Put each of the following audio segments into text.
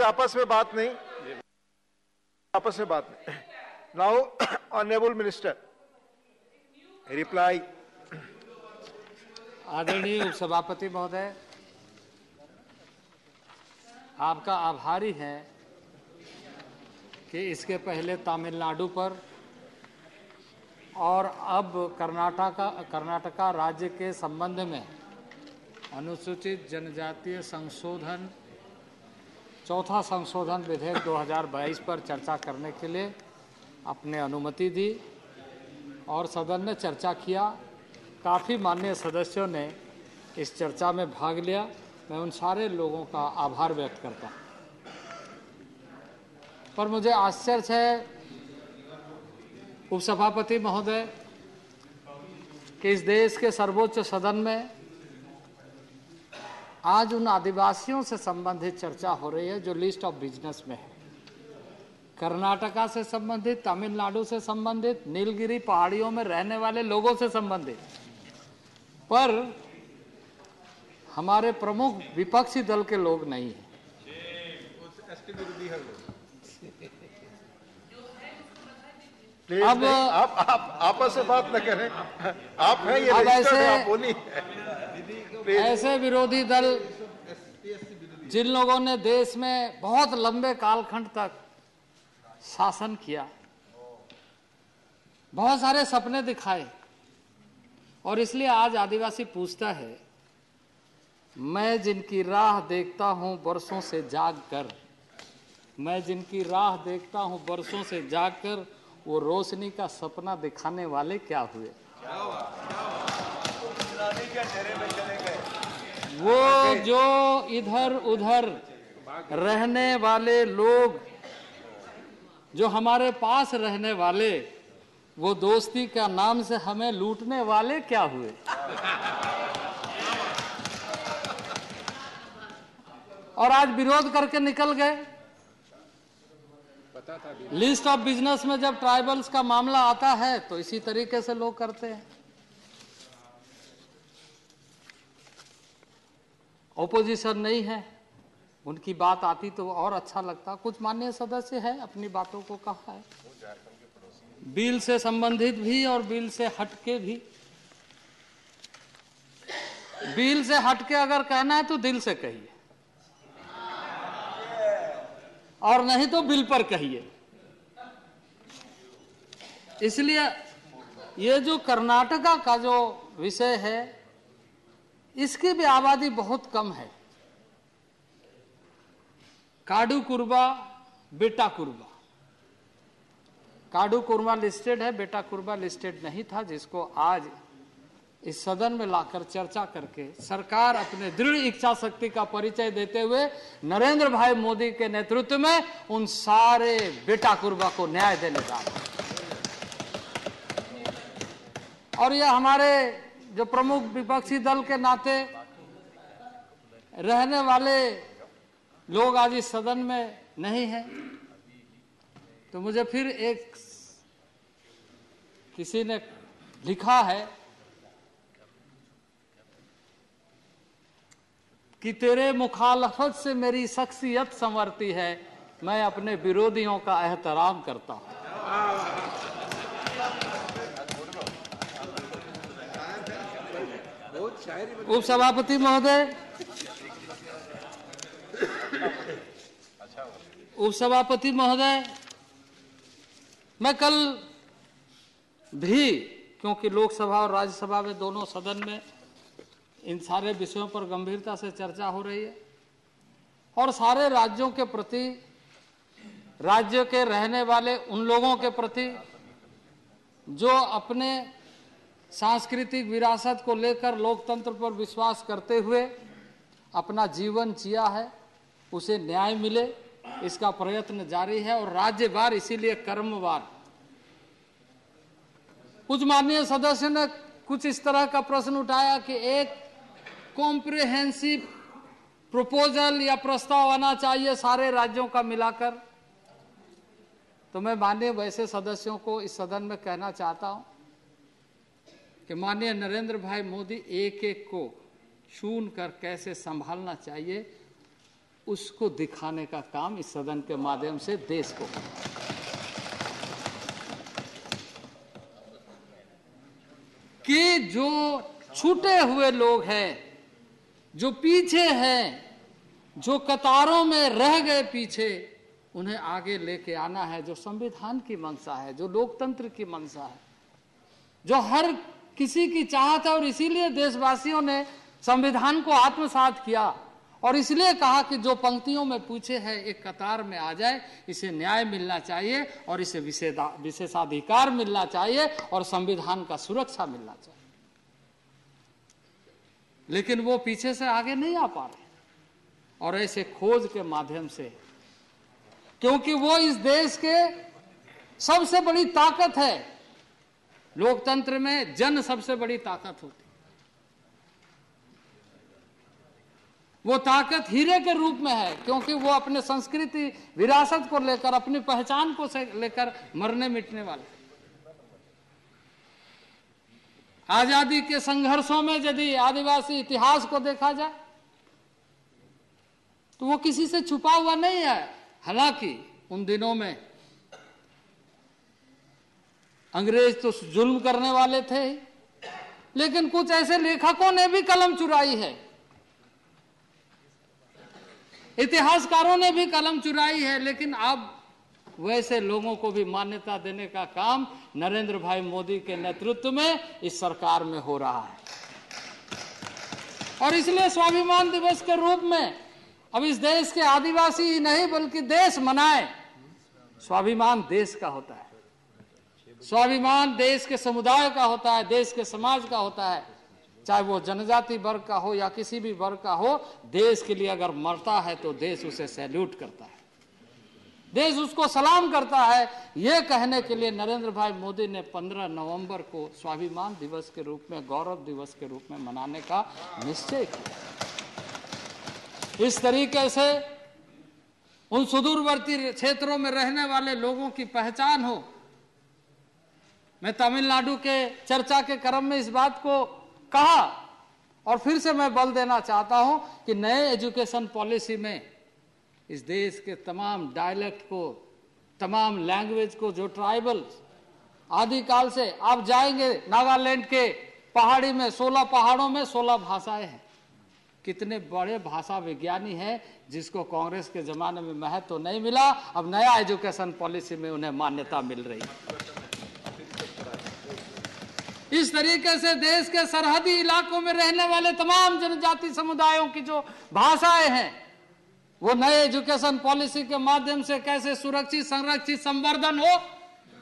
आपस में बात नहीं, आपस में बात नहीं। Now honourable minister reply. आदरणीय उपसभापति महोदय, आपका आभारी है कि इसके पहले तमिलनाडु पर और अब कर्नाटका राज्य के संबंध में अनुसूचित जनजातीय संशोधन चौथा संशोधन विधेयक 2022 पर चर्चा करने के लिए अपने अनुमति दी और सदन में चर्चा किया। काफ़ी माननीय सदस्यों ने इस चर्चा में भाग लिया। मैं उन सारे लोगों का आभार व्यक्त करता हूँ। पर मुझे आश्चर्य है उपसभापति महोदय कि इस देश के सर्वोच्च सदन में आज उन आदिवासियों से संबंधित चर्चा हो रही है जो लिस्ट ऑफ बिजनेस में है, कर्नाटका से संबंधित, तमिलनाडु से संबंधित, नीलगिरी पहाड़ियों में रहने वाले लोगों से संबंधित। पर हमारे प्रमुख विपक्षी दल के लोग नहीं हैं। अब आप आपस में बात न करें। आप हैं ये रजिस्टर्ड, आप बोलिए। ऐसे विरोधी दल जिन लोगों ने देश में बहुत लंबे कालखंड तक शासन किया, बहुत सारे सपने दिखाए, और इसलिए आज आदिवासी पूछता है, मैं जिनकी राह देखता हूं बरसों से जाग कर, मैं जिनकी राह देखता हूं बरसों से जाग कर, वो रोशनी का सपना दिखाने वाले क्या हुए? वो जो इधर उधर रहने वाले लोग, जो हमारे पास रहने वाले, वो दोस्ती का नाम से हमें लूटने वाले क्या हुए? और आज विरोध करके निकल गए। लिस्ट ऑफ बिजनेस में जब ट्राइबल्स का मामला आता है तो इसी तरीके से लोग करते हैं। ओपोजिशन नहीं है, उनकी बात आती तो और अच्छा लगता। कुछ माननीय सदस्य है अपनी बातों को कहा है, बिल से संबंधित भी और बिल से हटके भी। बिल से हटके अगर कहना है तो दिल से कहिए, और नहीं तो बिल पर कहिए। इसलिए ये जो कर्नाटका का जो विषय है, इसकी भी आबादी बहुत कम है। काडू कुर्बा, बेटा कुर्बा। काडू कुर्बा लिस्टेड है, बेटा कुर्बा लिस्टेड नहीं था, जिसको आज इस सदन में लाकर चर्चा करके सरकार अपने दृढ़ इच्छा शक्ति का परिचय देते हुए नरेंद्र भाई मोदी के नेतृत्व में उन सारे बेटा कुर्बा को न्याय देने जा रहे हैं। और यह हमारे जो प्रमुख विपक्षी दल के नाते रहने वाले लोग आज इस सदन में नहीं हैं, तो मुझे फिर एक किसी ने लिखा है कि तेरे मुखालफत से मेरी शख्सियत संवरती है, मैं अपने विरोधियों का एहतराम करता हूं। उपसभापति महोदय, उपसभापति महोदय, मैं कल भी, क्योंकि लोकसभा और राज्यसभा में दोनों सदन में इन सारे विषयों पर गंभीरता से चर्चा हो रही है, और सारे राज्यों के प्रति, राज्य के रहने वाले उन लोगों के प्रति जो अपने सांस्कृतिक विरासत को लेकर लोकतंत्र पर विश्वास करते हुए अपना जीवन जिया है, उसे न्याय मिले, इसका प्रयत्न जारी है। और राज्यवार, इसीलिए कर्मवार। कुछ माननीय सदस्यों ने कुछ इस तरह का प्रश्न उठाया कि एक कॉम्प्रिहेंसिव प्रपोजल या प्रस्ताव आना चाहिए सारे राज्यों का मिलाकर। तो मैं माननीय वैसे सदस्यों को इस सदन में कहना चाहता हूं कि माननीय नरेंद्र भाई मोदी एक एक को चुन कर कैसे संभालना चाहिए, उसको दिखाने का काम इस सदन के माध्यम से देश को कि जो छूटे हुए लोग हैं, जो पीछे हैं, जो कतारों में रह गए पीछे, उन्हें आगे लेके आना है। जो संविधान की मंशा है, जो लोकतंत्र की मंशा है, जो हर किसी की चाहत है, और इसीलिए देशवासियों ने संविधान को आत्मसात किया और इसलिए कहा कि जो पंक्तियों में पूछे है एक कतार में आ जाए, इसे न्याय मिलना चाहिए और इसे विशेषाधिकार मिलना चाहिए और संविधान का सुरक्षा मिलना चाहिए। लेकिन वो पीछे से आगे नहीं आ पा रहे, और ऐसे खोज के माध्यम से, क्योंकि वो इस देश के सबसे बड़ी ताकत है। लोकतंत्र में जन सबसे बड़ी ताकत होती, वो ताकत हीरे के रूप में है, क्योंकि वो अपने संस्कृति विरासत को लेकर, अपनी पहचान को से लेकर मरने मिटने वाले। आजादी के संघर्षों में यदि आदिवासी इतिहास को देखा जाए तो वो किसी से छुपा हुआ नहीं है। हालांकि उन दिनों में अंग्रेज तो जुल्म करने वाले थे, लेकिन कुछ ऐसे लेखकों ने भी कलम चुराई है, इतिहासकारों ने भी कलम चुराई है। लेकिन अब वैसे लोगों को भी मान्यता देने का काम नरेंद्र भाई मोदी के नेतृत्व में इस सरकार में हो रहा है। और इसलिए स्वाभिमान दिवस के रूप में अब इस देश के आदिवासी ही नहीं बल्कि देश मनाए। स्वाभिमान देश का होता है, स्वाभिमान देश के समुदाय का होता है, देश के समाज का होता है, चाहे वो जनजाति वर्ग का हो या किसी भी वर्ग का हो। देश के लिए अगर मरता है तो देश उसे सैल्यूट करता है, देश उसको सलाम करता है। ये कहने के लिए नरेंद्र भाई मोदी ने 15 नवंबर को स्वाभिमान दिवस के रूप में, गौरव दिवस के रूप में मनाने का निश्चय किया। इस तरीके से उन सुदूरवर्ती क्षेत्रों में रहने वाले लोगों की पहचान हो। मैं तमिलनाडु के चर्चा के क्रम में इस बात को कहा, और फिर से मैं बल देना चाहता हूं कि नए एजुकेशन पॉलिसी में इस देश के तमाम डायलेक्ट को, तमाम लैंग्वेज को, जो ट्राइबल आदिकाल से आप जाएंगे नागालैंड के पहाड़ी में, 16 पहाड़ों में 16 भाषाएं हैं। कितने बड़े भाषा विज्ञानी हैं जिसको कांग्रेस के जमाने में महत्व तो नहीं मिला, अब नया एजुकेशन पॉलिसी में उन्हें मान्यता मिल रही है। इस तरीके से देश के सरहदी इलाकों में रहने वाले तमाम जनजाति समुदायों की जो भाषाएं हैं, वो नए एजुकेशन पॉलिसी के माध्यम से कैसे सुरक्षित, संरक्षित, संवर्धन हो,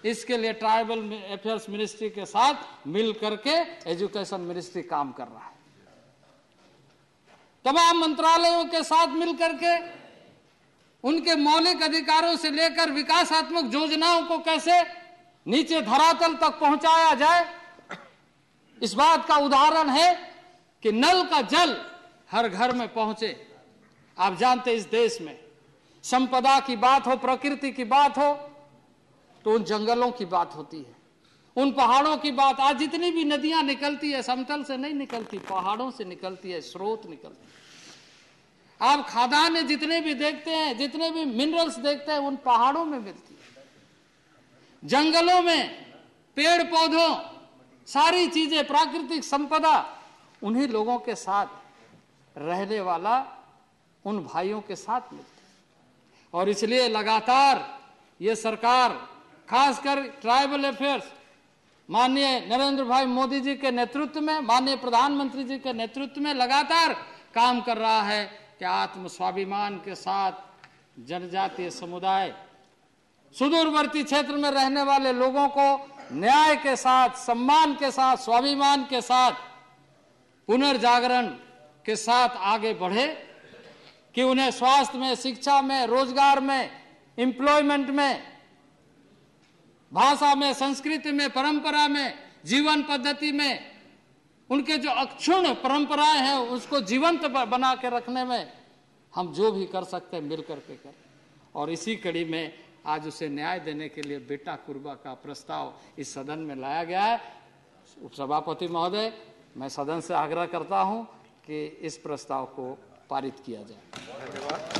इसके लिए ट्राइबल अफेयर्स मिनिस्ट्री के साथ मिल करके एजुकेशन मिनिस्ट्री काम कर रहा है। तमाम मंत्रालयों के साथ मिल करके उनके मौलिक अधिकारों से लेकर विकासात्मक योजनाओं को कैसे नीचे धरातल तक पहुंचाया जाए, इस बात का उदाहरण है कि नल का जल हर घर में पहुंचे। आप जानते इस देश में संपदा की बात हो, प्रकृति की बात हो, तो उन जंगलों की बात होती है, उन पहाड़ों की बात। आज जितनी भी नदियां निकलती है समतल से नहीं निकलती, पहाड़ों से निकलती है, स्रोत निकलती है। आप खादान जितने भी देखते हैं, जितने भी मिनरल्स देखते हैं, उन पहाड़ों में मिलती है। जंगलों में पेड़ पौधों, सारी चीजें, प्राकृतिक संपदा उन्हीं लोगों के साथ रहने वाला उन भाइयों के साथ मिलती है। और इसलिए लगातार ये सरकार, खासकर ट्राइबल अफेयर्स, माननीय नरेंद्र भाई मोदी जी के नेतृत्व में, माननीय प्रधानमंत्री जी के नेतृत्व में लगातार काम कर रहा है कि आत्म स्वाभिमान के साथ जनजातीय समुदाय, सुदूरवर्ती क्षेत्र में रहने वाले लोगों को न्याय के साथ, सम्मान के साथ, स्वाभिमान के साथ, पुनर्जागरण के साथ आगे बढ़े, कि उन्हें स्वास्थ्य में, शिक्षा में, रोजगार में, एम्प्लॉयमेंट में, भाषा में, संस्कृति में, परंपरा में, जीवन पद्धति में, उनके जो अक्षुण्ण परंपराएं हैं उसको जीवंत बना के रखने में हम जो भी कर सकते हैं मिल करके करें। और इसी कड़ी में आज उसे न्याय देने के लिए बेटा कुर्बा का प्रस्ताव इस सदन में लाया गया है। उपसभापति महोदय, मैं सदन से आग्रह करता हूं कि इस प्रस्ताव को पारित किया जाए। धन्यवाद।